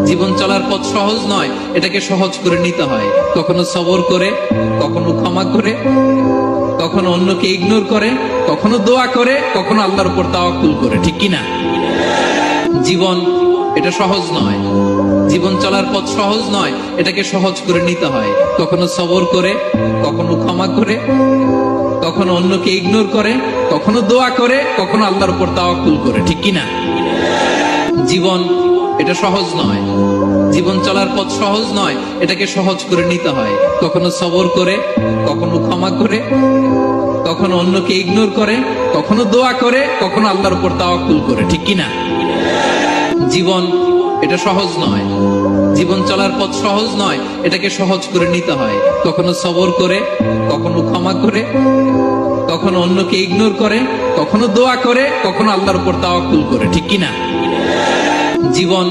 জীবন চলার পথ সহজ নয়, এটাকে সহজ করে নিতে হয়। কখনো সবর করে, কখনো ক্ষমা করে, কখনো অন্যকে ইগনোর করে, কখনো দোয়া করে, কখনো আল্লাহর উপর তাওয়াক্কুল করে। ঠিক কিনা? জীবন এটা সহজ নয়, জীবন চলার পথ সহজ নয়, এটাকে সহজ করে নিতে হয়। কখনো সবর করে, কখনো ক্ষমা করে, কখনো অন্যকে ইগনোর করে, কখনো দোয়া করে, কখনো আল্লাহর উপর তাওয়াক্কুল করে। ঠিক কিনা? জীবন এটা সহজ নয়, জীবন চলার পথ সহজ নয়, এটাকে সহজ করে নিতে হয়। কখনো সবর করে, কখনো ক্ষমা করে, কখনো অন্যকে ইগনোর করে, কখনো দোয়া করে, কখনো আল্লাহর উপর তাওয়াক্কুল করে। ঠিক কিনা? জীবন এটা সহজ নয়, জীবন চলার পথ সহজ নয়, এটাকে সহজ করে নিতে হয়। কখনো সবর করে, কখনো ক্ষমা করে, কখনো অন্যকে ইগনোর করে, কখনো দোয়া করে, কখনো আল্লাহর উপর তাওয়াক্কুল করে। ঠিক কিনা? জীবন